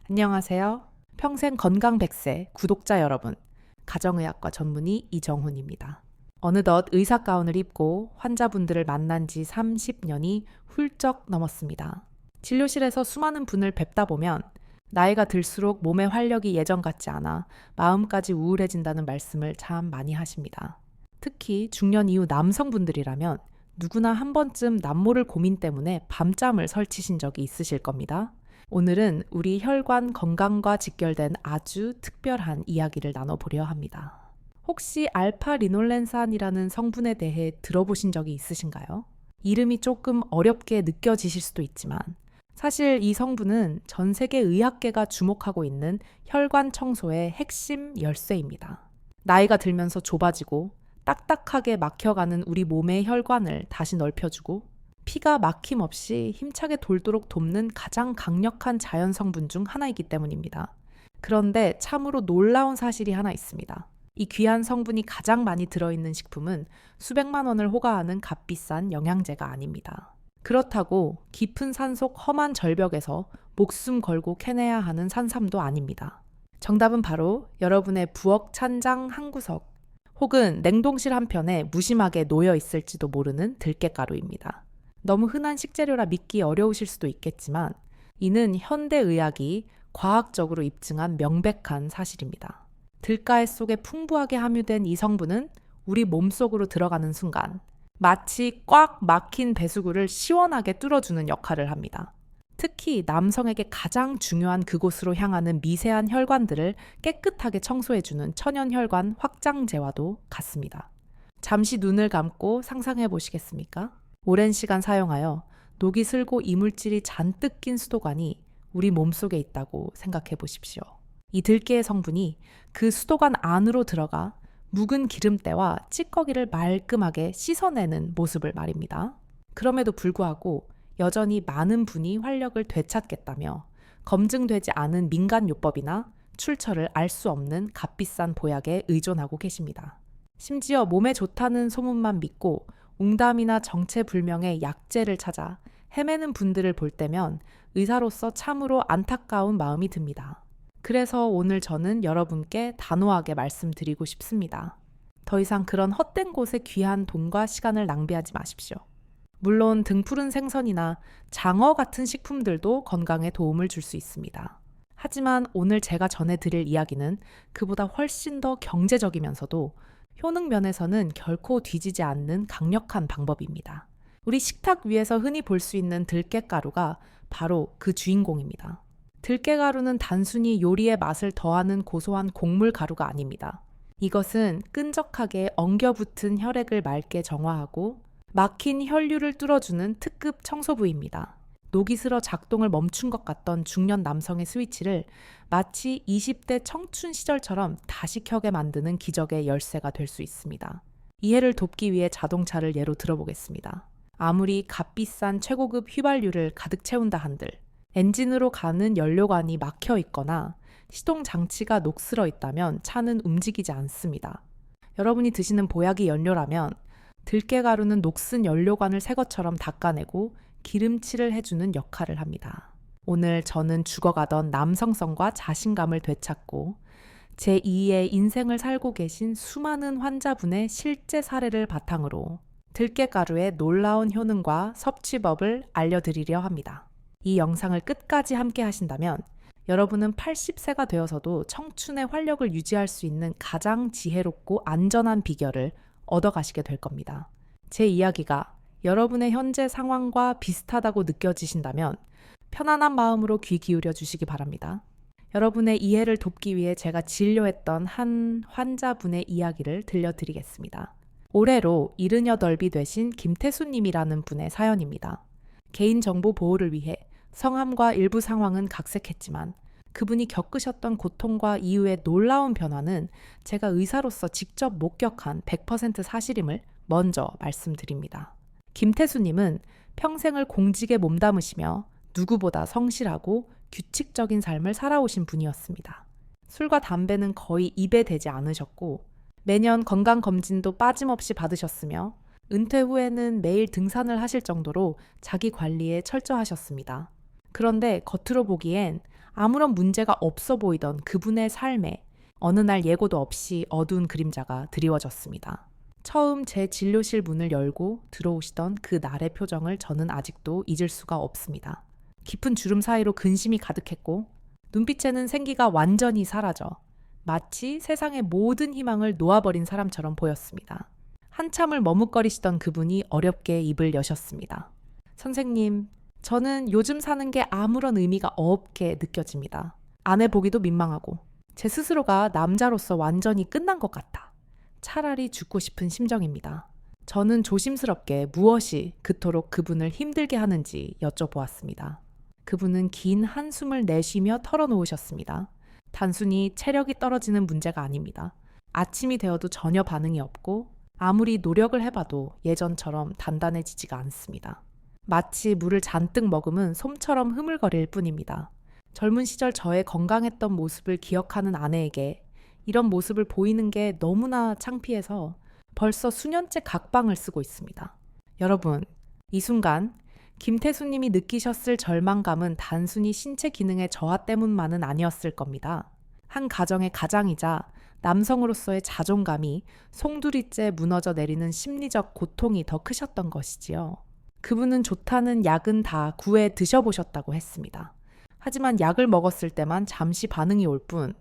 안녕하세요. 평생 건강 100세 구독자 여러분, 가정의학과 전문의 이정훈입니다. 어느덧 의사 가운을 입고 환자분들을 만난 지 30년이 훌쩍 넘었습니다. 진료실에서 수많은 분을 뵙다 보면 나이가 들수록 몸의 활력이 예전 같지 않아 마음까지 우울해진다는 말씀을 참 많이 하십니다. 특히 중년 이후 남성분들이라면 누구나 한 번쯤 남모를 고민 때문에 밤잠을 설치신 적이 있으실 겁니다. 오늘은 우리 혈관 건강과 직결된 아주 특별한 이야기를 나눠보려 합니다. 혹시 알파리놀렌산이라는 성분에 대해 들어보신 적이 있으신가요? 이름이 조금 어렵게 느껴지실 수도 있지만 사실 이 성분은 전 세계 의학계가 주목하고 있는 혈관 청소의 핵심 열쇠입니다. 나이가 들면서 좁아지고 딱딱하게 막혀가는 우리 몸의 혈관을 다시 넓혀주고 피가 막힘없이 힘차게 돌도록 돕는 가장 강력한 자연 성분 중 하나이기 때문입니다. 그런데 참으로 놀라운 사실이 하나 있습니다. 이 귀한 성분이 가장 많이 들어있는 식품은 수백만 원을 호가하는 값비싼 영양제가 아닙니다. 그렇다고 깊은 산속 험한 절벽에서 목숨 걸고 캐내야 하는 산삼도 아닙니다. 정답은 바로 여러분의 부엌 찬장 한 구석 혹은 냉동실 한편에 무심하게 놓여 있을지도 모르는 들깨가루입니다. 너무 흔한 식재료라 믿기 어려우실 수도 있겠지만 이는 현대의학이 과학적으로 입증한 명백한 사실입니다. 들가애 속에 풍부하게 함유된 이 성분은 우리 몸속으로 들어가는 순간 마치 꽉 막힌 배수구를 시원하게 뚫어주는 역할을 합니다. 특히 남성에게 가장 중요한 그곳으로 향하는 미세한 혈관들을 깨끗하게 청소해주는 천연혈관 확장제와도 같습니다. 잠시 눈을 감고 상상해 보시겠습니까? 오랜 시간 사용하여 녹이 슬고 이물질이 잔뜩 낀 수도관이 우리 몸속에 있다고 생각해 보십시오. 이 들깨의 성분이 그 수도관 안으로 들어가 묵은 기름때와 찌꺼기를 말끔하게 씻어내는 모습을 말입니다. 그럼에도 불구하고 여전히 많은 분이 활력을 되찾겠다며 검증되지 않은 민간요법이나 출처를 알 수 없는 값비싼 보약에 의존하고 계십니다. 심지어 몸에 좋다는 소문만 믿고 웅담이나 정체불명의 약재를 찾아 헤매는 분들을 볼 때면 의사로서 참으로 안타까운 마음이 듭니다. 그래서 오늘 저는 여러분께 단호하게 말씀드리고 싶습니다. 더 이상 그런 헛된 곳에 귀한 돈과 시간을 낭비하지 마십시오. 물론 등푸른 생선이나 장어 같은 식품들도 건강에 도움을 줄 수 있습니다. 하지만 오늘 제가 전해드릴 이야기는 그보다 훨씬 더 경제적이면서도 효능 면에서는 결코 뒤지지 않는 강력한 방법입니다. 우리 식탁 위에서 흔히 볼 수 있는 들깨가루가 바로 그 주인공입니다. 들깨가루는 단순히 요리의 맛을 더하는 고소한 곡물 가루가 아닙니다. 이것은 끈적하게 엉겨붙은 혈액을 맑게 정화하고 막힌 혈류를 뚫어주는 특급 청소부입니다. 녹이 슬어 작동을 멈춘 것 같던 중년 남성의 스위치를 마치 20대 청춘 시절처럼 다시 켜게 만드는 기적의 열쇠가 될 수 있습니다. 이해를 돕기 위해 자동차를 예로 들어보겠습니다. 아무리 값비싼 최고급 휘발유를 가득 채운다 한들 엔진으로 가는 연료관이 막혀 있거나 시동 장치가 녹슬어 있다면 차는 움직이지 않습니다. 여러분이 드시는 보약이 연료라면 들깨가루는 녹슨 연료관을 새 것처럼 닦아내고 기름칠을 해주는 역할을 합니다. 오늘 저는 죽어가던 남성성과 자신감을 되찾고 제2의 인생을 살고 계신 수많은 환자분의 실제 사례를 바탕으로 들깨가루의 놀라운 효능과 섭취법을 알려드리려 합니다. 이 영상을 끝까지 함께 하신다면 여러분은 80세가 되어서도 청춘의 활력을 유지할 수 있는 가장 지혜롭고 안전한 비결을 얻어가시게 될 겁니다. 제 이야기가 여러분의 현재 상황과 비슷하다고 느껴지신다면 편안한 마음으로 귀 기울여 주시기 바랍니다. 여러분의 이해를 돕기 위해 제가 진료했던 한 환자분의 이야기를 들려드리겠습니다. 올해로 78이 되신 김태수님이라는 분의 사연입니다. 개인정보 보호를 위해 성함과 일부 상황은 각색했지만 그분이 겪으셨던 고통과 이후의 놀라운 변화는 제가 의사로서 직접 목격한 100% 사실임을 먼저 말씀드립니다. 김태수님은 평생을 공직에 몸담으시며 누구보다 성실하고 규칙적인 삶을 살아오신 분이었습니다. 술과 담배는 거의 입에 대지 않으셨고 매년 건강검진도 빠짐없이 받으셨으며 은퇴 후에는 매일 등산을 하실 정도로 자기 관리에 철저하셨습니다. 그런데 겉으로 보기엔 아무런 문제가 없어 보이던 그분의 삶에 어느 날 예고도 없이 어두운 그림자가 드리워졌습니다. 처음 제 진료실 문을 열고 들어오시던 그 날의 표정을 저는 아직도 잊을 수가 없습니다. 깊은 주름 사이로 근심이 가득했고 눈빛에는 생기가 완전히 사라져 마치 세상의 모든 희망을 놓아버린 사람처럼 보였습니다. 한참을 머뭇거리시던 그분이 어렵게 입을 여셨습니다. 선생님, 저는 요즘 사는 게 아무런 의미가 없게 느껴집니다. 아내 보기도 민망하고 제 스스로가 남자로서 완전히 끝난 것 같아. 차라리 죽고 싶은 심정입니다. 저는 조심스럽게 무엇이 그토록 그분을 힘들게 하는지 여쭤보았습니다. 그분은 긴 한숨을 내쉬며 털어놓으셨습니다. 단순히 체력이 떨어지는 문제가 아닙니다. 아침이 되어도 전혀 반응이 없고 아무리 노력을 해봐도 예전처럼 단단해지지가 않습니다. 마치 물을 잔뜩 머금은 솜처럼 흐물거릴 뿐입니다. 젊은 시절 저의 건강했던 모습을 기억하는 아내에게 이런 모습을 보이는 게 너무나 창피해서 벌써 수년째 각방을 쓰고 있습니다. 여러분, 이 순간 김태수님이 느끼셨을 절망감은 단순히 신체 기능의 저하 때문만은 아니었을 겁니다. 한 가정의 가장이자 남성으로서의 자존감이 송두리째 무너져 내리는 심리적 고통이 더 크셨던 것이지요. 그분은 좋다는 약은 다 구해 드셔보셨다고 했습니다. 하지만 약을 먹었을 때만 잠시 반응이 올 뿐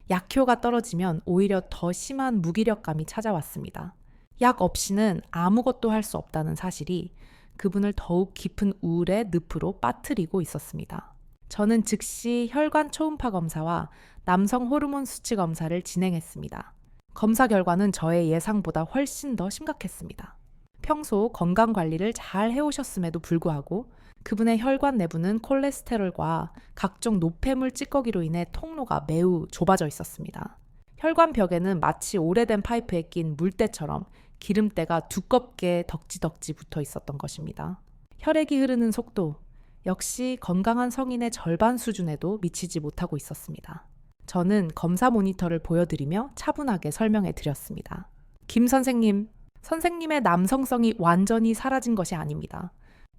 약효가 떨어지면 오히려 더 심한 무기력감이 찾아왔습니다. 약 없이는 아무것도 할 수 없다는 사실이 그분을 더욱 깊은 우울의 늪으로 빠뜨리고 있었습니다. 저는 즉시 혈관 초음파 검사와 남성 호르몬 수치 검사를 진행했습니다. 검사 결과는 저의 예상보다 훨씬 더 심각했습니다. 평소 건강 관리를 잘 해오셨음에도 불구하고 그분의 혈관 내부는 콜레스테롤과 각종 노폐물 찌꺼기로 인해 통로가 매우 좁아져 있었습니다. 혈관 벽에는 마치 오래된 파이프에 낀 물때처럼 기름때가 두껍게 덕지덕지 붙어 있었던 것입니다. 혈액이 흐르는 속도 역시 건강한 성인의 절반 수준에도 미치지 못하고 있었습니다. 저는 검사 모니터를 보여드리며 차분하게 설명해 드렸습니다. 김 선생님, 선생님의 남성성이 완전히 사라진 것이 아닙니다.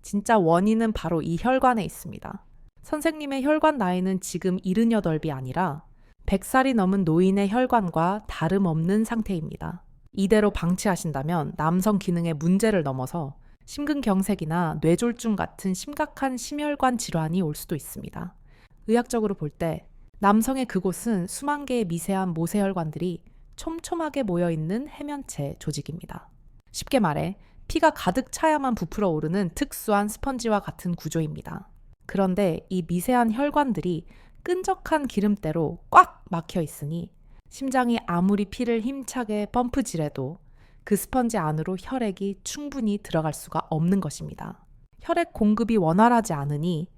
진짜 원인은 바로 이 혈관에 있습니다. 선생님의 혈관 나이는 지금 78이 아니라 100살이 넘은 노인의 혈관과 다름없는 상태입니다. 이대로 방치하신다면 남성 기능의 문제를 넘어서 심근경색이나 뇌졸중 같은 심각한 심혈관 질환이 올 수도 있습니다. 의학적으로 볼 때 남성의 그곳은 수만 개의 미세한 모세혈관들이 촘촘하게 모여있는 해면체 조직입니다. 쉽게 말해 피가 가득 차야만 부풀어 오르는 특수한 스펀지와 같은 구조입니다. 그런데 이 미세한 혈관들이 끈적한 기름때로 꽉 막혀 있으니 심장이 아무리 피를 힘차게 펌프질해도 그 스펀지 안으로 혈액이 충분히 들어갈 수가 없는 것입니다. 혈액 공급이 원활하지 않으니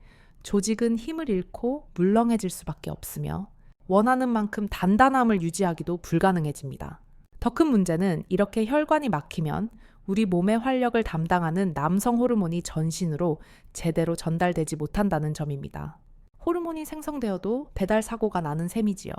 조직은 힘을 잃고 물렁해질 수밖에 없으며 원하는 만큼 단단함을 유지하기도 불가능해집니다. 더 큰 문제는 이렇게 혈관이 막히면 우리 몸의 활력을 담당하는 남성 호르몬이 전신으로 제대로 전달되지 못한다는 점입니다. 호르몬이 생성되어도 배달 사고가 나는 셈이지요.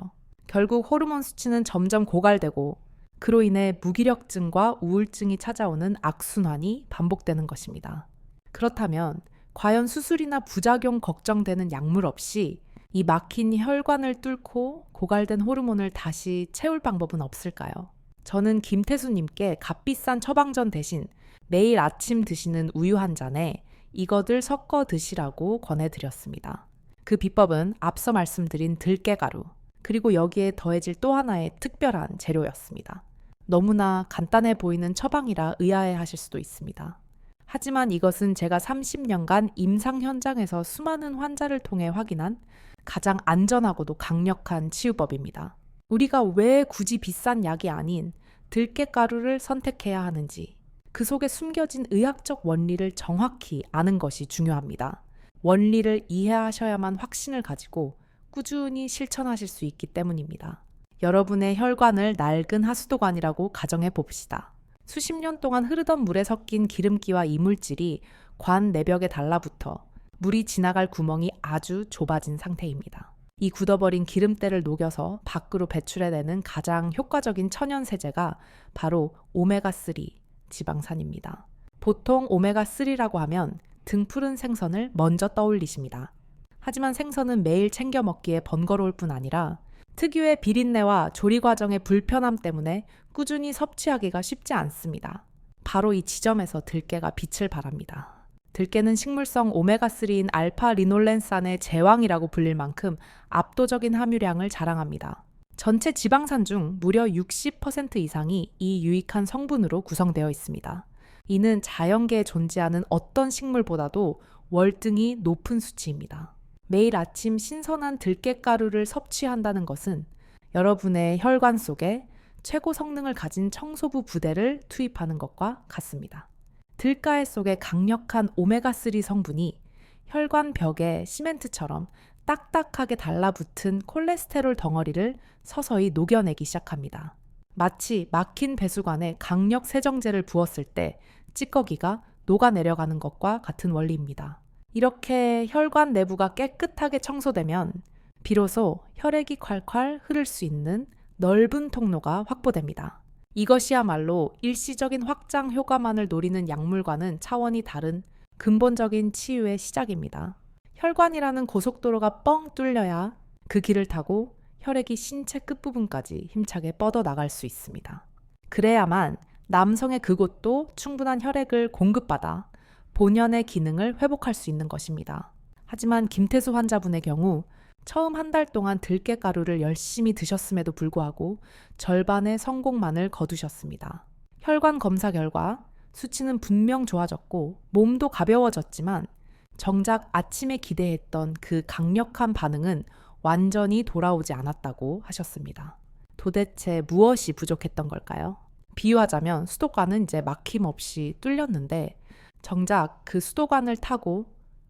결국 호르몬 수치는 점점 고갈되고 그로 인해 무기력증과 우울증이 찾아오는 악순환이 반복되는 것입니다. 그렇다면 과연 수술이나 부작용 걱정되는 약물 없이 이 막힌 혈관을 뚫고 고갈된 호르몬을 다시 채울 방법은 없을까요? 저는 김태수님께 값비싼 처방전 대신 매일 아침 드시는 우유 한 잔에 이것을 섞어 드시라고 권해드렸습니다. 그 비법은 앞서 말씀드린 들깨가루, 그리고 여기에 더해질 또 하나의 특별한 재료였습니다. 너무나 간단해 보이는 처방이라 의아해하실 수도 있습니다. 하지만 이것은 제가 30년간 임상 현장에서 수많은 환자를 통해 확인한 가장 안전하고도 강력한 치유법입니다. 우리가 왜 굳이 비싼 약이 아닌 들깨가루를 선택해야 하는지, 그 속에 숨겨진 의학적 원리를 정확히 아는 것이 중요합니다. 원리를 이해하셔야만 확신을 가지고 꾸준히 실천하실 수 있기 때문입니다. 여러분의 혈관을 낡은 하수도관이라고 가정해 봅시다. 수십 년 동안 흐르던 물에 섞인 기름기와 이물질이 관 내벽에 달라붙어 물이 지나갈 구멍이 아주 좁아진 상태입니다. 이 굳어버린 기름때를 녹여서 밖으로 배출해내는 가장 효과적인 천연세제가 바로 오메가3 지방산입니다. 보통 오메가3라고 하면 등푸른 생선을 먼저 떠올리십니다. 하지만 생선은 매일 챙겨 먹기에 번거로울 뿐 아니라 특유의 비린내와 조리 과정의 불편함 때문에 꾸준히 섭취하기가 쉽지 않습니다. 바로 이 지점에서 들깨가 빛을 발합니다. 들깨는 식물성 오메가3인 알파 리놀렌산의 제왕이라고 불릴 만큼 압도적인 함유량을 자랑합니다. 전체 지방산 중 무려 60% 이상이 이 유익한 성분으로 구성되어 있습니다. 이는 자연계에 존재하는 어떤 식물보다도 월등히 높은 수치입니다. 매일 아침 신선한 들깨가루를 섭취한다는 것은 여러분의 혈관 속에 최고 성능을 가진 청소부 부대를 투입하는 것과 같습니다. 들가해 속의 강력한 오메가3 성분이 혈관 벽에 시멘트처럼 딱딱하게 달라붙은 콜레스테롤 덩어리를 서서히 녹여내기 시작합니다. 마치 막힌 배수관에 강력 세정제를 부었을 때 찌꺼기가 녹아내려가는 것과 같은 원리입니다. 이렇게 혈관 내부가 깨끗하게 청소되면 비로소 혈액이 콸콸 흐를 수 있는 넓은 통로가 확보됩니다. 이것이야말로 일시적인 확장 효과만을 노리는 약물과는 차원이 다른 근본적인 치유의 시작입니다. 혈관이라는 고속도로가 뻥 뚫려야 그 길을 타고 혈액이 신체 끝부분까지 힘차게 뻗어나갈 수 있습니다. 그래야만 남성의 그곳도 충분한 혈액을 공급받아 본연의 기능을 회복할 수 있는 것입니다. 하지만 김태수 환자분의 경우 처음 한 달 동안 들깨가루를 열심히 드셨음에도 불구하고 절반의 성공만을 거두셨습니다. 혈관 검사 결과 수치는 분명 좋아졌고 몸도 가벼워졌지만 정작 아침에 기대했던 그 강력한 반응은 완전히 돌아오지 않았다고 하셨습니다. 도대체 무엇이 부족했던 걸까요? 비유하자면 수도관은 이제 막힘없이 뚫렸는데 정작 그 수도관을 타고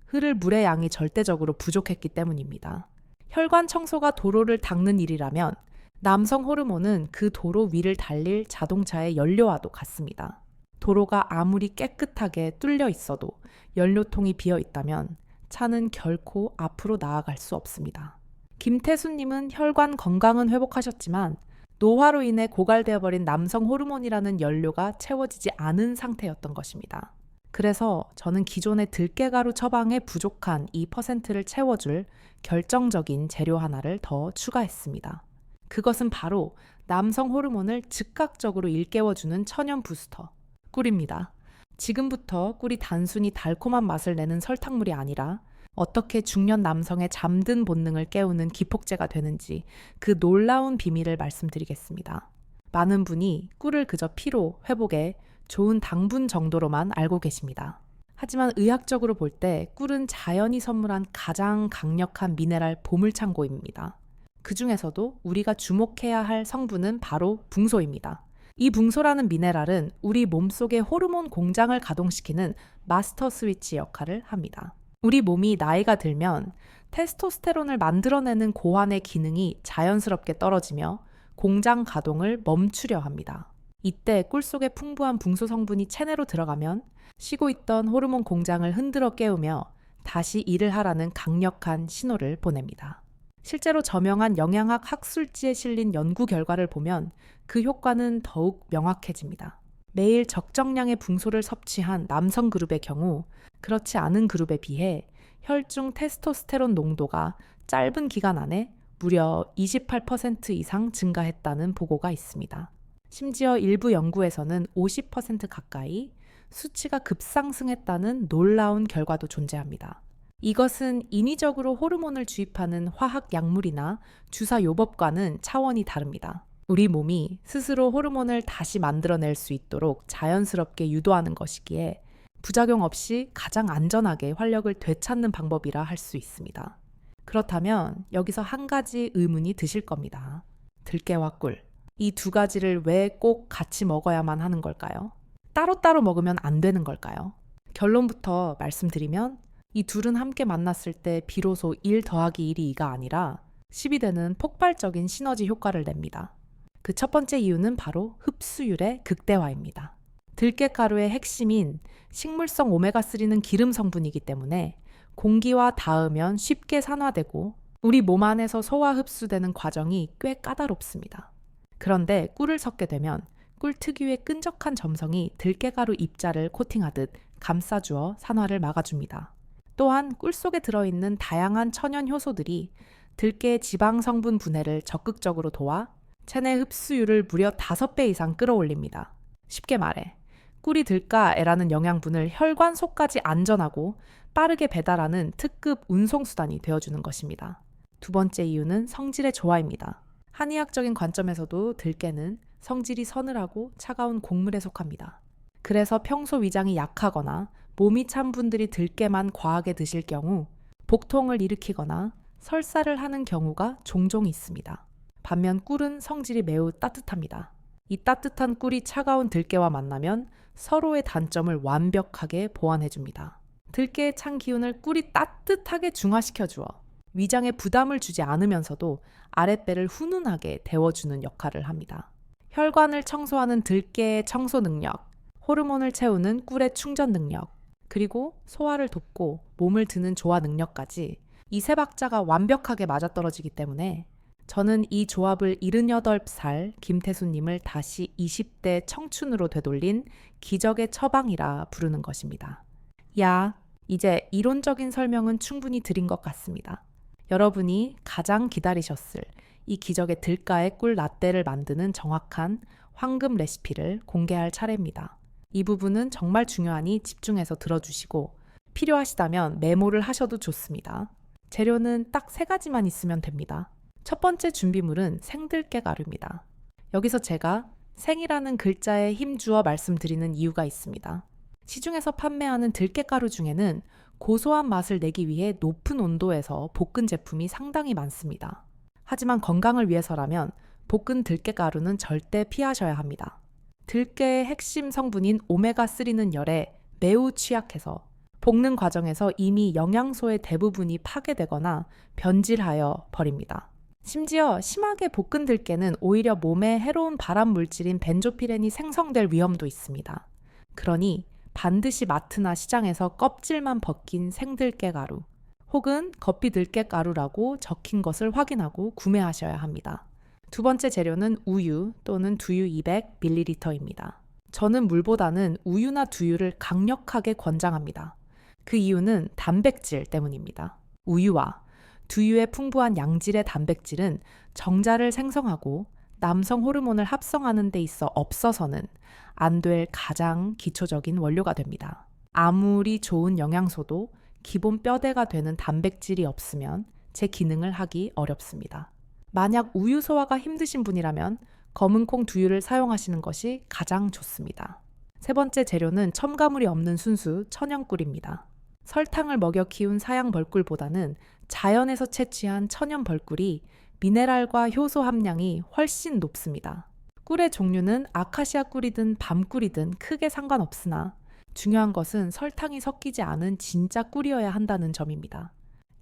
흐를 물의 양이 절대적으로 부족했기 때문입니다. 혈관 청소가 도로를 닦는 일이라면 남성 호르몬은 그 도로 위를 달릴 자동차의 연료와도 같습니다. 도로가 아무리 깨끗하게 뚫려 있어도 연료통이 비어 있다면 차는 결코 앞으로 나아갈 수 없습니다. 김태수님은 혈관 건강은 회복하셨지만 노화로 인해 고갈되어 버린 남성 호르몬이라는 연료가 채워지지 않은 상태였던 것입니다. 그래서 저는 기존의 들깨가루 처방에 부족한 이 퍼센트를 채워줄 결정적인 재료 하나를 더 추가했습니다. 그것은 바로 남성 호르몬을 즉각적으로 일깨워주는 천연 부스터, 꿀입니다. 지금부터 꿀이 단순히 달콤한 맛을 내는 설탕물이 아니라 어떻게 중년 남성의 잠든 본능을 깨우는 기폭제가 되는지 그 놀라운 비밀을 말씀드리겠습니다. 많은 분이 꿀을 그저 피로, 회복에 좋은 당분 정도로만 알고 계십니다. 하지만 의학적으로 볼 때 꿀은 자연이 선물한 가장 강력한 미네랄 보물창고입니다. 그 중에서도 우리가 주목해야 할 성분은 바로 붕소입니다. 이 붕소라는 미네랄은 우리 몸속의 호르몬 공장을 가동시키는 마스터 스위치 역할을 합니다. 우리 몸이 나이가 들면 테스토스테론을 만들어내는 고환의 기능이 자연스럽게 떨어지며 공장 가동을 멈추려 합니다. 이때 꿀 속에 풍부한 붕소 성분이 체내로 들어가면 쉬고 있던 호르몬 공장을 흔들어 깨우며 다시 일을 하라는 강력한 신호를 보냅니다. 실제로 저명한 영양학 학술지에 실린 연구 결과를 보면 그 효과는 더욱 명확해집니다. 매일 적정량의 붕소를 섭취한 남성 그룹의 경우 그렇지 않은 그룹에 비해 혈중 테스토스테론 농도가 짧은 기간 안에 무려 28% 이상 증가했다는 보고가 있습니다. 심지어 일부 연구에서는 50% 가까이 수치가 급상승했다는 놀라운 결과도 존재합니다. 이것은 인위적으로 호르몬을 주입하는 화학 약물이나 주사 요법과는 차원이 다릅니다. 우리 몸이 스스로 호르몬을 다시 만들어낼 수 있도록 자연스럽게 유도하는 것이기에 부작용 없이 가장 안전하게 활력을 되찾는 방법이라 할 수 있습니다. 그렇다면 여기서 한 가지 의문이 드실 겁니다. 들깨와 꿀. 이 두 가지를 왜 꼭 같이 먹어야만 하는 걸까요? 따로따로 먹으면 안 되는 걸까요? 결론부터 말씀드리면 이 둘은 함께 만났을 때 비로소 1 더하기 1이 2가 아니라 10이 되는 폭발적인 시너지 효과를 냅니다. 그 첫 번째 이유는 바로 흡수율의 극대화입니다. 들깨가루의 핵심인 식물성 오메가3는 기름 성분이기 때문에 공기와 닿으면 쉽게 산화되고 우리 몸 안에서 소화 흡수되는 과정이 꽤 까다롭습니다. 그런데 꿀을 섞게 되면 꿀 특유의 끈적한 점성이 들깨가루 입자를 코팅하듯 감싸주어 산화를 막아줍니다. 또한 꿀 속에 들어있는 다양한 천연 효소들이 들깨의 지방 성분 분해를 적극적으로 도와 체내 흡수율을 무려 5배 이상 끌어올립니다. 쉽게 말해 꿀이 들가에라는 영양분을 혈관 속까지 안전하고 빠르게 배달하는 특급 운송수단이 되어주는 것입니다. 두 번째 이유는 성질의 조화입니다. 한의학적인 관점에서도 들깨는 성질이 서늘하고 차가운 곡물에 속합니다. 그래서 평소 위장이 약하거나 몸이 찬 분들이 들깨만 과하게 드실 경우 복통을 일으키거나 설사를 하는 경우가 종종 있습니다. 반면 꿀은 성질이 매우 따뜻합니다. 이 따뜻한 꿀이 차가운 들깨와 만나면 서로의 단점을 완벽하게 보완해줍니다. 들깨의 찬 기운을 꿀이 따뜻하게 중화시켜 주어 위장에 부담을 주지 않으면서도 아랫배를 훈훈하게 데워주는 역할을 합니다. 혈관을 청소하는 들깨의 청소 능력, 호르몬을 채우는 꿀의 충전 능력, 그리고 소화를 돕고 몸을 드는 조화 능력까지 이 세 박자가 완벽하게 맞아떨어지기 때문에 저는 이 조합을 78살 김태수님을 다시 20대 청춘으로 되돌린 기적의 처방이라 부르는 것입니다. 야, 이제 이론적인 설명은 충분히 드린 것 같습니다. 여러분이 가장 기다리셨을 이 기적의 들가의 꿀 라떼를 만드는 정확한 황금 레시피를 공개할 차례입니다. 이 부분은 정말 중요하니 집중해서 들어주시고 필요하시다면 메모를 하셔도 좋습니다. 재료는 딱 3가지만 있으면 됩니다. 첫 번째 준비물은 생들깨 가루입니다. 여기서 제가 생이라는 글자에 힘주어 말씀드리는 이유가 있습니다. 시중에서 판매하는 들깨가루 중에는 고소한 맛을 내기 위해 높은 온도에서 볶은 제품이 상당히 많습니다. 하지만 건강을 위해서라면 볶은 들깨가루는 절대 피하셔야 합니다. 들깨의 핵심 성분인 오메가3는 열에 매우 취약해서 볶는 과정에서 이미 영양소의 대부분이 파괴되거나 변질하여 버립니다. 심지어 심하게 볶은 들깨는 오히려 몸에 해로운 발암 물질인 벤조피렌이 생성될 위험도 있습니다. 그러니 반드시 마트나 시장에서 껍질만 벗긴 생들깨 가루 혹은 거피 들깨 가루라고 적힌 것을 확인하고 구매하셔야 합니다. 두 번째 재료는 우유 또는 두유 200ml입니다. 저는 물보다는 우유나 두유를 강력하게 권장합니다. 그 이유는 단백질 때문입니다. 우유와 두유의 풍부한 양질의 단백질은 정자를 생성하고 남성 호르몬을 합성하는 데 있어 없어서는 안 될 가장 기초적인 원료가 됩니다. 아무리 좋은 영양소도 기본 뼈대가 되는 단백질이 없으면 제 기능을 하기 어렵습니다. 만약 우유 소화가 힘드신 분이라면 검은콩 두유를 사용하시는 것이 가장 좋습니다. 세 번째 재료는 첨가물이 없는 순수 천연꿀입니다. 설탕을 먹여 키운 사양 벌꿀보다는 자연에서 채취한 천연 벌꿀이 미네랄과 효소 함량이 훨씬 높습니다. 꿀의 종류는 아카시아 꿀이든 밤꿀이든 크게 상관없으나 중요한 것은 설탕이 섞이지 않은 진짜 꿀이어야 한다는 점입니다.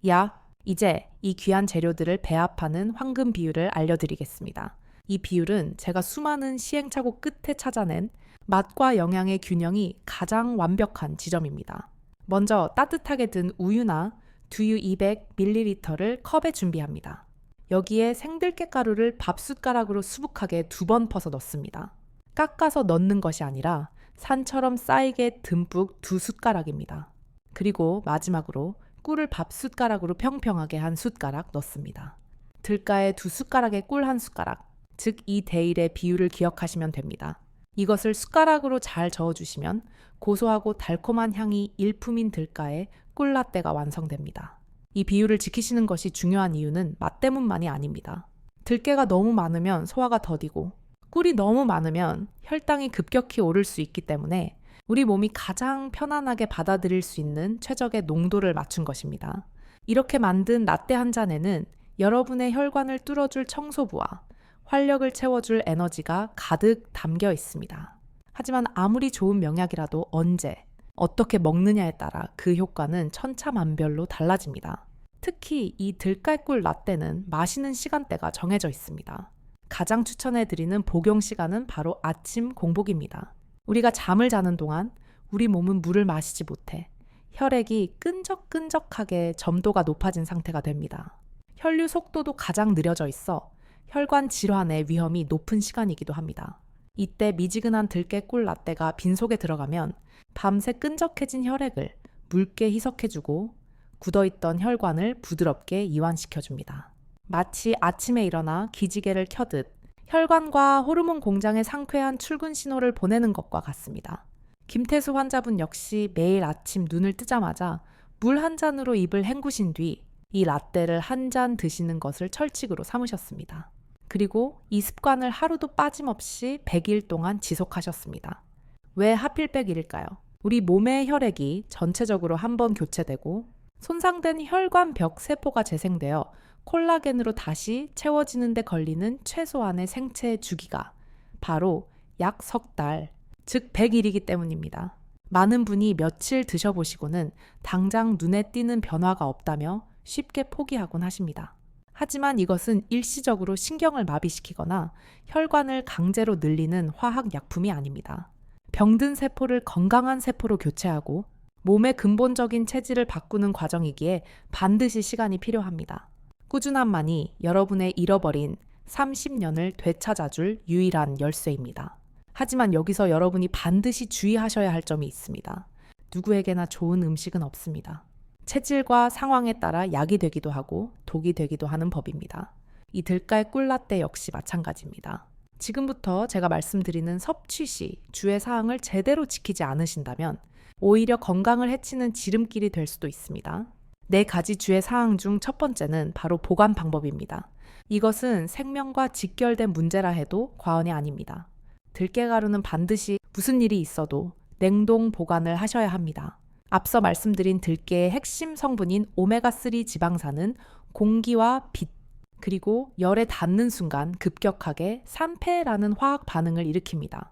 야, 이제 이 귀한 재료들을 배합하는 황금 비율을 알려드리겠습니다. 이 비율은 제가 수많은 시행착오 끝에 찾아낸 맛과 영양의 균형이 가장 완벽한 지점입니다. 먼저 따뜻하게 든 우유나 두유 200ml를 컵에 준비합니다. 여기에 생들깨 가루를 밥숟가락으로 수북하게 2번 퍼서 넣습니다. 깎아서 넣는 것이 아니라 산처럼 쌓이게 듬뿍 2숟가락입니다. 그리고 마지막으로 꿀을 밥숟가락으로 평평하게 한 숟가락 넣습니다. 들가에 2숟가락에 꿀 1숟가락, 즉 이 대일의 비율을 기억하시면 됩니다. 이것을 숟가락으로 잘 저어주시면 고소하고 달콤한 향이 일품인 들가에 꿀라떼가 완성됩니다. 이 비율을 지키시는 것이 중요한 이유는 맛 때문만이 아닙니다. 들깨가 너무 많으면 소화가 더디고 꿀이 너무 많으면 혈당이 급격히 오를 수 있기 때문에 우리 몸이 가장 편안하게 받아들일 수 있는 최적의 농도를 맞춘 것입니다. 이렇게 만든 라떼 한 잔에는 여러분의 혈관을 뚫어줄 청소부와 활력을 채워줄 에너지가 가득 담겨 있습니다. 하지만 아무리 좋은 명약이라도 언제, 어떻게 먹느냐에 따라 그 효과는 천차만별로 달라집니다. 특히 이 들깨꿀 라떼는 마시는 시간대가 정해져 있습니다. 가장 추천해드리는 복용 시간은 바로 아침 공복입니다. 우리가 잠을 자는 동안 우리 몸은 물을 마시지 못해 혈액이 끈적끈적하게 점도가 높아진 상태가 됩니다. 혈류 속도도 가장 느려져 있어 혈관 질환의 위험이 높은 시간이기도 합니다. 이때 미지근한 들깨꿀 라떼가 빈속에 들어가면 밤새 끈적해진 혈액을 묽게 희석해주고 굳어있던 혈관을 부드럽게 이완시켜줍니다. 마치 아침에 일어나 기지개를 켜듯 혈관과 호르몬 공장에 상쾌한 출근 신호를 보내는 것과 같습니다. 김태수 환자분 역시 매일 아침 눈을 뜨자마자 물 한 잔으로 입을 헹구신 뒤 이 라떼를 한 잔 드시는 것을 철칙으로 삼으셨습니다. 그리고 이 습관을 하루도 빠짐없이 100일 동안 지속하셨습니다. 왜 하필 100일일까요? 우리 몸의 혈액이 전체적으로 한번 교체되고 손상된 혈관벽 세포가 재생되어 콜라겐으로 다시 채워지는 데 걸리는 최소한의 생체 주기가 바로 약 석 달, 즉 100일이기 때문입니다. 많은 분이 며칠 드셔보시고는 당장 눈에 띄는 변화가 없다며 쉽게 포기하곤 하십니다. 하지만 이것은 일시적으로 신경을 마비시키거나 혈관을 강제로 늘리는 화학 약품이 아닙니다. 병든 세포를 건강한 세포로 교체하고 몸의 근본적인 체질을 바꾸는 과정이기에 반드시 시간이 필요합니다. 꾸준함만이 여러분의 잃어버린 30년을 되찾아줄 유일한 열쇠입니다. 하지만 여기서 여러분이 반드시 주의하셔야 할 점이 있습니다. 누구에게나 좋은 음식은 없습니다. 체질과 상황에 따라 약이 되기도 하고 독이 되기도 하는 법입니다. 이 들가의 꿀라떼 역시 마찬가지입니다. 지금부터 제가 말씀드리는 섭취 시 주의 사항을 제대로 지키지 않으신다면 오히려 건강을 해치는 지름길이 될 수도 있습니다. 4가지 주의 사항 중 첫 번째는 바로 보관 방법입니다. 이것은 생명과 직결된 문제라 해도 과언이 아닙니다. 들깨가루는 반드시 무슨 일이 있어도 냉동 보관을 하셔야 합니다. 앞서 말씀드린 들깨의 핵심 성분인 오메가3 지방산은 공기와 빛, 그리고 열에 닿는 순간 급격하게 산패라는 화학 반응을 일으킵니다.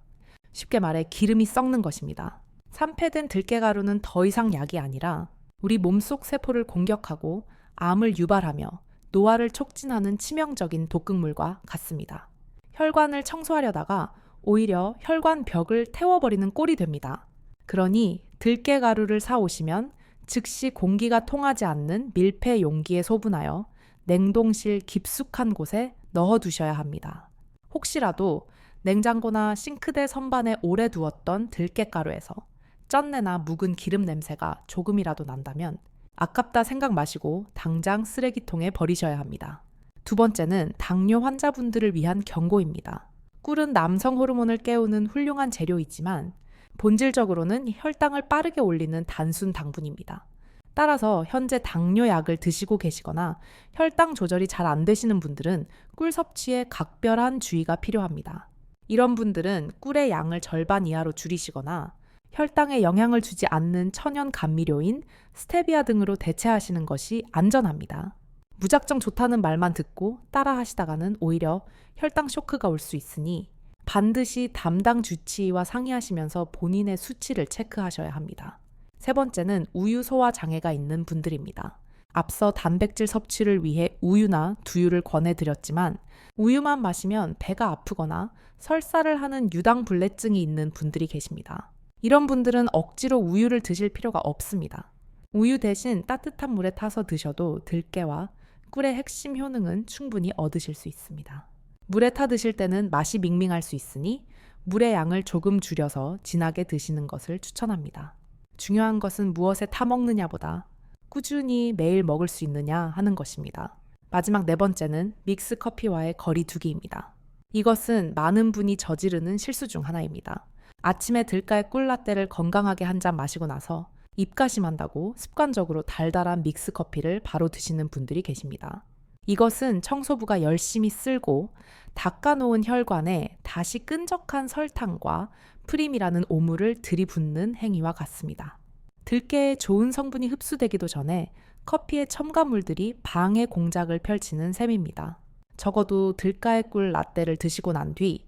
쉽게 말해 기름이 썩는 것입니다. 산패된 들깨가루는 더 이상 약이 아니라 우리 몸속 세포를 공격하고 암을 유발하며 노화를 촉진하는 치명적인 독극물과 같습니다. 혈관을 청소하려다가 오히려 혈관 벽을 태워버리는 꼴이 됩니다. 그러니 들깨가루를 사오시면 즉시 공기가 통하지 않는 밀폐 용기에 소분하여 냉동실 깊숙한 곳에 넣어두셔야 합니다. 혹시라도 냉장고나 싱크대 선반에 오래 두었던 들깨가루에서 쩐내나 묵은 기름 냄새가 조금이라도 난다면 아깝다 생각 마시고 당장 쓰레기통에 버리셔야 합니다. 두 번째는 당뇨 환자분들을 위한 경고입니다. 꿀은 남성 호르몬을 깨우는 훌륭한 재료이지만 본질적으로는 혈당을 빠르게 올리는 단순 당분입니다. 따라서 현재 당뇨약을 드시고 계시거나 혈당 조절이 잘 안 되시는 분들은 꿀 섭취에 각별한 주의가 필요합니다. 이런 분들은 꿀의 양을 절반 이하로 줄이시거나 혈당에 영향을 주지 않는 천연 감미료인 스테비아 등으로 대체하시는 것이 안전합니다. 무작정 좋다는 말만 듣고 따라 하시다가는 오히려 혈당 쇼크가 올 수 있으니 반드시 담당 주치의와 상의하시면서 본인의 수치를 체크하셔야 합니다. 세 번째는 우유 소화 장애가 있는 분들입니다. 앞서 단백질 섭취를 위해 우유나 두유를 권해드렸지만 우유만 마시면 배가 아프거나 설사를 하는 유당불내증이 있는 분들이 계십니다. 이런 분들은 억지로 우유를 드실 필요가 없습니다. 우유 대신 따뜻한 물에 타서 드셔도 들깨와 꿀의 핵심 효능은 충분히 얻으실 수 있습니다. 물에 타 드실 때는 맛이 밍밍할 수 있으니 물의 양을 조금 줄여서 진하게 드시는 것을 추천합니다. 중요한 것은 무엇에 타 먹느냐보다 꾸준히 매일 먹을 수 있느냐 하는 것입니다. 마지막 4번째는 믹스 커피와의 거리 두기입니다. 이것은 많은 분이 저지르는 실수 중 하나입니다. 아침에 들가의 꿀라떼를 건강하게 한 잔 마시고 나서 입가심한다고 습관적으로 달달한 믹스 커피를 바로 드시는 분들이 계십니다. 이것은 청소부가 열심히 쓸고 닦아놓은 혈관에 다시 끈적한 설탕과 프림이라는 오물을 들이붓는 행위와 같습니다. 들깨의 좋은 성분이 흡수되기도 전에 커피의 첨가물들이 방해 공작을 펼치는 셈입니다. 적어도 들가의 꿀 라떼를 드시고 난 뒤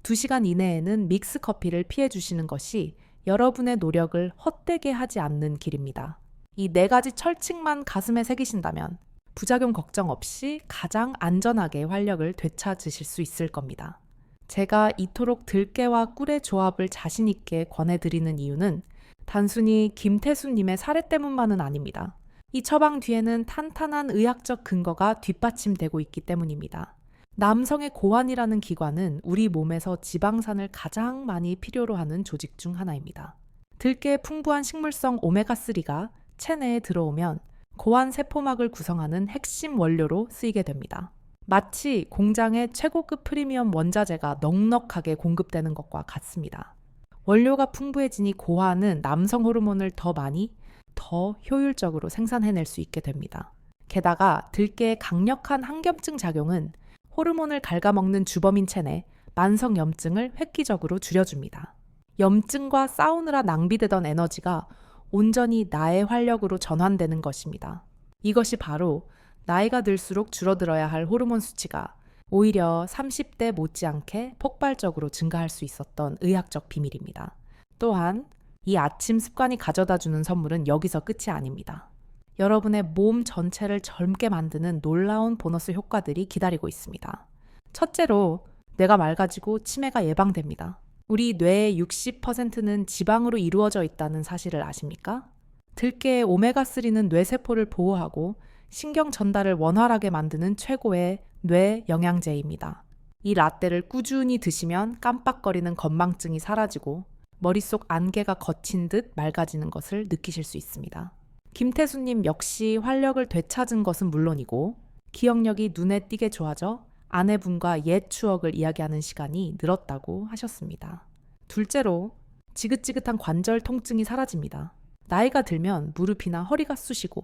2시간 이내에는 믹스 커피를 피해 주시는 것이 여러분의 노력을 헛되게 하지 않는 길입니다. 이 4가지 철칙만 가슴에 새기신다면 부작용 걱정 없이 가장 안전하게 활력을 되찾으실 수 있을 겁니다. 제가 이토록 들깨와 꿀의 조합을 자신 있게 권해드리는 이유는 단순히 김태수님의 사례 때문만은 아닙니다. 이 처방 뒤에는 탄탄한 의학적 근거가 뒷받침되고 있기 때문입니다. 남성의 고환이라는 기관은 우리 몸에서 지방산을 가장 많이 필요로 하는 조직 중 하나입니다. 들깨의 풍부한 식물성 오메가3가 체내에 들어오면 고환 세포막을 구성하는 핵심 원료로 쓰이게 됩니다. 마치 공장에 최고급 프리미엄 원자재가 넉넉하게 공급되는 것과 같습니다. 원료가 풍부해지니 고환은 남성 호르몬을 더 많이, 더 효율적으로 생산해낼 수 있게 됩니다. 게다가 들깨의 강력한 항염증 작용은 호르몬을 갉아먹는 주범인 체내 만성 염증을 획기적으로 줄여줍니다. 염증과 싸우느라 낭비되던 에너지가 온전히 나의 활력으로 전환되는 것입니다. 이것이 바로 나이가 들수록 줄어들어야 할 호르몬 수치가 오히려 30대 못지않게 폭발적으로 증가할 수 있었던 의학적 비밀입니다. 또한 이 아침 습관이 가져다주는 선물은 여기서 끝이 아닙니다. 여러분의 몸 전체를 젊게 만드는 놀라운 보너스 효과들이 기다리고 있습니다. 첫째로 뇌가 맑아지고 치매가 예방됩니다. 우리 뇌의 60%는 지방으로 이루어져 있다는 사실을 아십니까? 들깨의 오메가3는 뇌세포를 보호하고 신경 전달을 원활하게 만드는 최고의 뇌 영양제입니다. 이 라떼를 꾸준히 드시면 깜빡거리는 건망증이 사라지고 머릿속 안개가 거친 듯 맑아지는 것을 느끼실 수 있습니다. 김태수님 역시 활력을 되찾은 것은 물론이고 기억력이 눈에 띄게 좋아져 아내분과 옛 추억을 이야기하는 시간이 늘었다고 하셨습니다. 둘째로 지긋지긋한 관절 통증이 사라집니다. 나이가 들면 무릎이나 허리가 쑤시고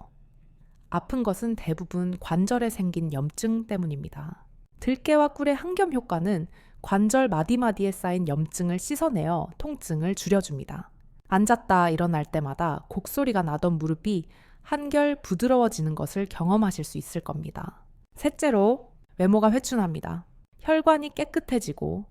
아픈 것은 대부분 관절에 생긴 염증 때문입니다. 들깨와 꿀의 항염 효과는 관절 마디마디에 쌓인 염증을 씻어내어 통증을 줄여줍니다. 앉았다 일어날 때마다 곡소리가 나던 무릎이 한결 부드러워지는 것을 경험하실 수 있을 겁니다. 셋째로 외모가 회춘합니다. 혈관이 깨끗해지고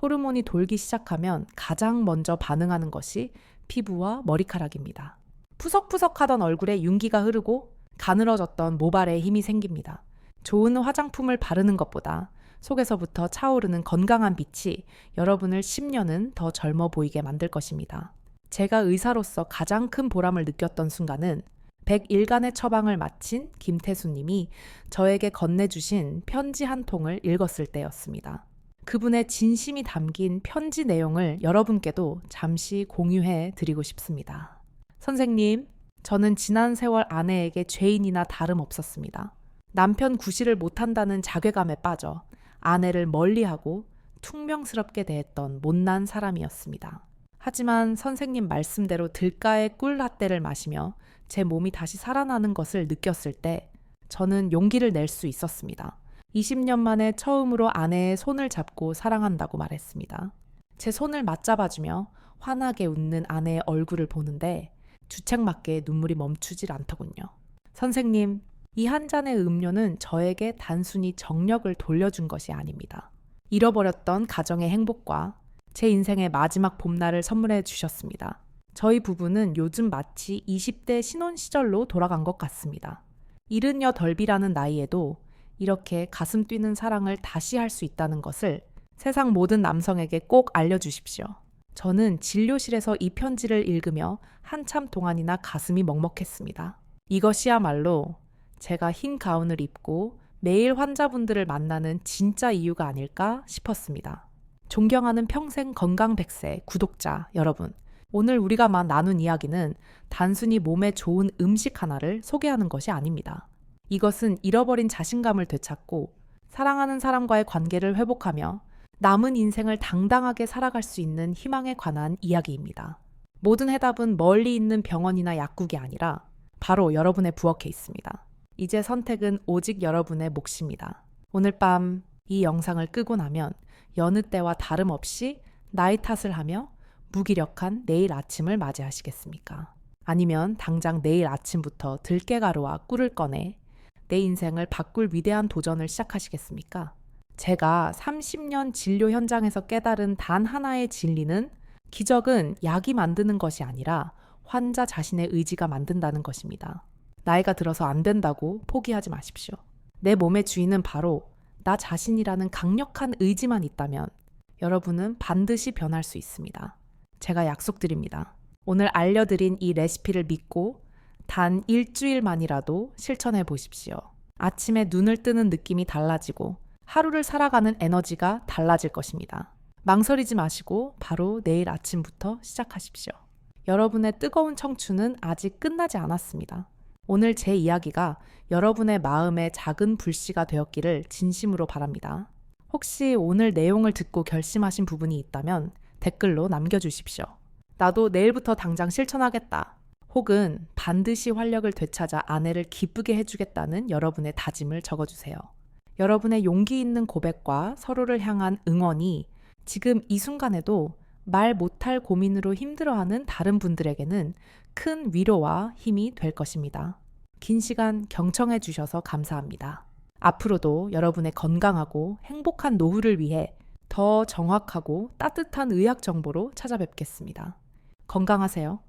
호르몬이 돌기 시작하면 가장 먼저 반응하는 것이 피부와 머리카락입니다. 푸석푸석하던 얼굴에 윤기가 흐르고 가늘어졌던 모발에 힘이 생깁니다. 좋은 화장품을 바르는 것보다 속에서부터 차오르는 건강한 빛이 여러분을 10년은 더 젊어 보이게 만들 것입니다. 제가 의사로서 가장 큰 보람을 느꼈던 순간은 101간의 처방을 마친 김태수님이 저에게 건네주신 편지 한 통을 읽었을 때였습니다. 그분의 진심이 담긴 편지 내용을 여러분께도 잠시 공유해 드리고 싶습니다. 선생님, 저는 지난 세월 아내에게 죄인이나 다름없었습니다. 남편 구실을 못한다는 자괴감에 빠져 아내를 멀리하고 퉁명스럽게 대했던 못난 사람이었습니다. 하지만 선생님 말씀대로 들가의 꿀 라떼를 마시며 제 몸이 다시 살아나는 것을 느꼈을 때 저는 용기를 낼 수 있었습니다. 20년 만에 처음으로 아내의 손을 잡고 사랑한다고 말했습니다. 제 손을 맞잡아주며 환하게 웃는 아내의 얼굴을 보는데 주책맞게 눈물이 멈추질 않더군요. 선생님, 이 한 잔의 음료는 저에게 단순히 정력을 돌려준 것이 아닙니다. 잃어버렸던 가정의 행복과 제 인생의 마지막 봄날을 선물해 주셨습니다. 저희 부부는 요즘 마치 20대 신혼 시절로 돌아간 것 같습니다. 78이라는 나이에도 이렇게 가슴 뛰는 사랑을 다시 할 수 있다는 것을 세상 모든 남성에게 꼭 알려주십시오. 저는 진료실에서 이 편지를 읽으며 한참 동안이나 가슴이 먹먹했습니다. 이것이야말로 제가 흰 가운을 입고 매일 환자분들을 만나는 진짜 이유가 아닐까 싶었습니다. 존경하는 평생 건강 100세 구독자 여러분, 오늘 우리가 나눈 이야기는 단순히 몸에 좋은 음식 하나를 소개하는 것이 아닙니다. 이것은 잃어버린 자신감을 되찾고 사랑하는 사람과의 관계를 회복하며 남은 인생을 당당하게 살아갈 수 있는 희망에 관한 이야기입니다. 모든 해답은 멀리 있는 병원이나 약국이 아니라 바로 여러분의 부엌에 있습니다. 이제 선택은 오직 여러분의 몫입니다. 오늘 밤 이 영상을 끄고 나면 여느 때와 다름없이 나이 탓을 하며 무기력한 내일 아침을 맞이하시겠습니까? 아니면 당장 내일 아침부터 들깨가루와 꿀을 꺼내 내 인생을 바꿀 위대한 도전을 시작하시겠습니까? 제가 30년 진료 현장에서 깨달은 단 하나의 진리는 기적은 약이 만드는 것이 아니라 환자 자신의 의지가 만든다는 것입니다. 나이가 들어서 안 된다고 포기하지 마십시오. 내 몸의 주인은 바로 나 자신이라는 강력한 의지만 있다면 여러분은 반드시 변할 수 있습니다. 제가 약속드립니다. 오늘 알려드린 이 레시피를 믿고 단 일주일만이라도 실천해 보십시오. 아침에 눈을 뜨는 느낌이 달라지고 하루를 살아가는 에너지가 달라질 것입니다. 망설이지 마시고 바로 내일 아침부터 시작하십시오. 여러분의 뜨거운 청춘은 아직 끝나지 않았습니다. 오늘 제 이야기가 여러분의 마음에 작은 불씨가 되었기를 진심으로 바랍니다. 혹시 오늘 내용을 듣고 결심하신 부분이 있다면 댓글로 남겨주십시오. 나도 내일부터 당장 실천하겠다. 혹은 반드시 활력을 되찾아 아내를 기쁘게 해주겠다는 여러분의 다짐을 적어주세요. 여러분의 용기 있는 고백과 서로를 향한 응원이 지금 이 순간에도 말 못할 고민으로 힘들어하는 다른 분들에게는 큰 위로와 힘이 될 것입니다. 긴 시간 경청해 주셔서 감사합니다. 앞으로도 여러분의 건강하고 행복한 노후를 위해 더 정확하고 따뜻한 의학 정보로 찾아뵙겠습니다. 건강하세요.